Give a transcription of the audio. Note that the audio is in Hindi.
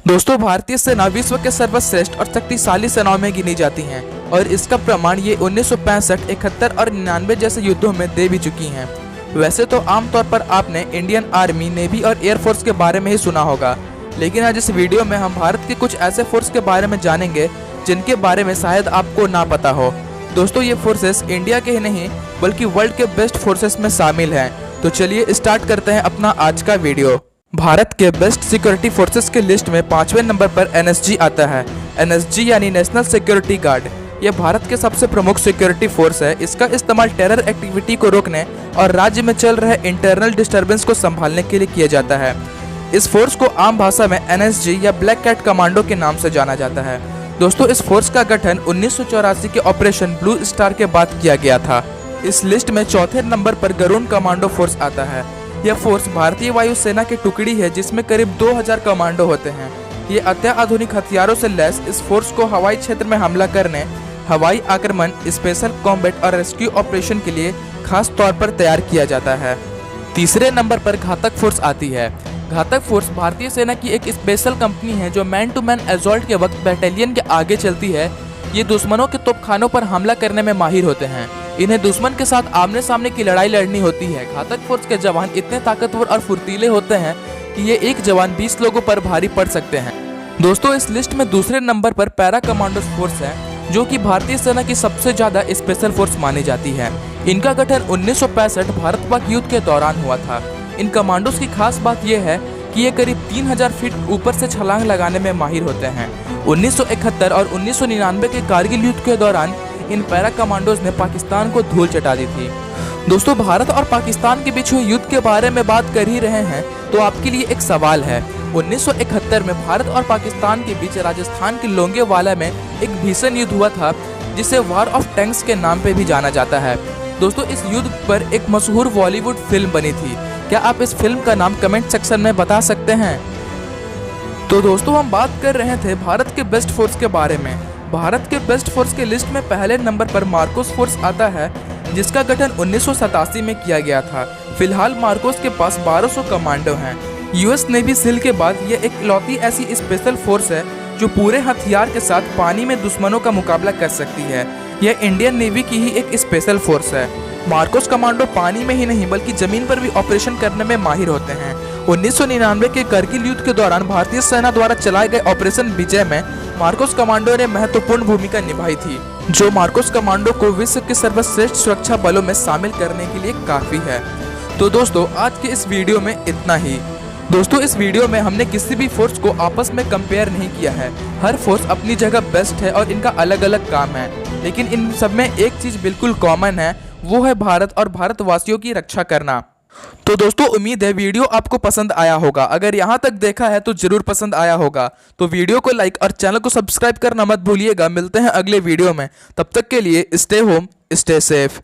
दोस्तों, भारतीय सेना विश्व के सर्वश्रेष्ठ और शक्तिशाली सेनाओं में गिनी जाती हैं और इसका प्रमाण ये 1965, 71 और 99 जैसे युद्धों में दे भी चुकी हैं। वैसे तो आमतौर पर आपने इंडियन आर्मी, नेवी और एयरफोर्स के बारे में ही सुना होगा, लेकिन आज इस वीडियो में हम भारत के कुछ ऐसे फोर्स के बारे में जानेंगे जिनके बारे में शायद आपको ना पता हो। दोस्तों, ये फोर्सेस इंडिया के ही नहीं बल्कि वर्ल्ड के बेस्ट फोर्सेस में शामिल हैं। तो चलिए स्टार्ट करते हैं अपना आज का वीडियो। भारत के बेस्ट सिक्योरिटी फोर्सेस के लिस्ट में 5वें नंबर पर एनएसजी आता है। एनएसजी यानी नेशनल सिक्योरिटी गार्ड। यह भारत के सबसे प्रमुख सिक्योरिटी फोर्स है। इसका इस्तेमाल टेरर एक्टिविटी को रोकने और राज्य में चल रहे इंटरनल डिस्टर्बेंस को संभालने के लिए किया जाता है। इस फोर्स को आम भाषा में एनएसजी या ब्लैक कैट कमांडो के नाम से जाना जाता है। दोस्तों, इस फोर्स का गठन 1984 के ऑपरेशन ब्लू स्टार के बाद किया गया था। इस लिस्ट में चौथे नंबर पर गरुण कमांडो फोर्स आता है। यह फोर्स भारतीय वायुसेना की टुकड़ी है जिसमें करीब 2000 कमांडो होते हैं। ये अत्याधुनिक हथियारों से लैस इस फोर्स को हवाई क्षेत्र में हमला करने, हवाई आक्रमण, स्पेशल कॉम्बैट और रेस्क्यू ऑपरेशन के लिए खास तौर पर तैयार किया जाता है। तीसरे नंबर पर घातक फोर्स आती है। घातक फोर्स भारतीय सेना की एक स्पेशल कंपनी है जो मैन टू मैन असॉल्ट के वक्त बटालियन के आगे चलती है। ये दुश्मनों के तोपखानों पर हमला करने में माहिर होते हैं। इन्हें दुश्मन के साथ आमने सामने की लड़ाई लड़नी होती है। घातक फोर्स के जवान इतने ताकतवर और फुर्तीले होते हैं कि ये एक जवान 20 लोगों पर भारी पड़ सकते हैं। दोस्तों, इस लिस्ट में दूसरे नंबर पर पैरा कमांडो फोर्स है जो कि भारतीय सेना की सबसे ज्यादा स्पेशल फोर्स मानी जाती है। इनका गठन 1965 भारत पाक युद्ध के दौरान हुआ था। इन कमांडोज की खास बात यह है कि ये करीब 3000 फीट ऊपर से छलांग लगाने में माहिर होते हैं। 1971 और 1999 के कारगिल युद्ध के दौरान इन पैरा कमांडोज ने पाकिस्तान को धूल चटा दी थी। दोस्तों, भारत और पाकिस्तान के बीच हुए युद्ध के बारे में बात कर ही रहे हैं तो आपके लिए एक सवाल है। 1971 में भारत और पाकिस्तान के बीच राजस्थान के लोंगेवाला में एक भीषण युद्ध हुआ था जिसे वॉर ऑफ टैंक्स के नाम पे भी जाना जाता है। दोस्तों, इस युद्ध पर एक मशहूर बॉलीवुड फिल्म बनी थी। क्या आप इस फिल्म का नाम कमेंट सेक्शन में बता सकते हैं? तो दोस्तों, हम बात कर रहे थे भारत के बेस्ट फोर्स के बारे में। भारत के बेस्ट फोर्स के लिस्ट में पहले नंबर पर मार्कोस फोर्स आता है जिसका गठन 1987 में किया गया था। फिलहाल मार्कोस के पास 1200 कमांडो हैं। यूएस नेवी सील के बाद यह एक इकलौती ऐसी स्पेशल फोर्स है जो पूरे हथियार के साथ पानी में दुश्मनों का मुकाबला कर सकती है। यह इंडियन नेवी की ही एक स्पेशल फोर्स है। मार्कोस कमांडो पानी में ही नहीं बल्कि जमीन पर भी ऑपरेशन करने में माहिर होते हैं। 1999 के कारगिल युद्ध के दौरान भारतीय सेना द्वारा चलाए गए ऑपरेशन विजय में मार्कोस कमांडो ने महत्वपूर्ण भूमिका निभाई थी, जो मार्कोस कमांडो को विश्व के सर्वश्रेष्ठ सुरक्षा बलों में शामिल करने के लिए काफी है। तो दोस्तों, आज के इस वीडियो में इतना ही। दोस्तों, इस वीडियो में हमने किसी भी फोर्स को आपस में कंपेयर नहीं किया है। हर फोर्स अपनी जगह बेस्ट है और इनका अलग अलग काम है, लेकिन इन सब में एक चीज बिल्कुल कॉमन है, वो है भारत और भारतवासियों की रक्षा करना। तो दोस्तों, उम्मीद है वीडियो आपको पसंद आया होगा। अगर यहाँ तक देखा है तो जरूर पसंद आया होगा। तो वीडियो को लाइक और चैनल को सब्सक्राइब करना मत भूलिएगा। मिलते हैं अगले वीडियो में। तब तक के लिए स्टे होम, स्टे सेफ।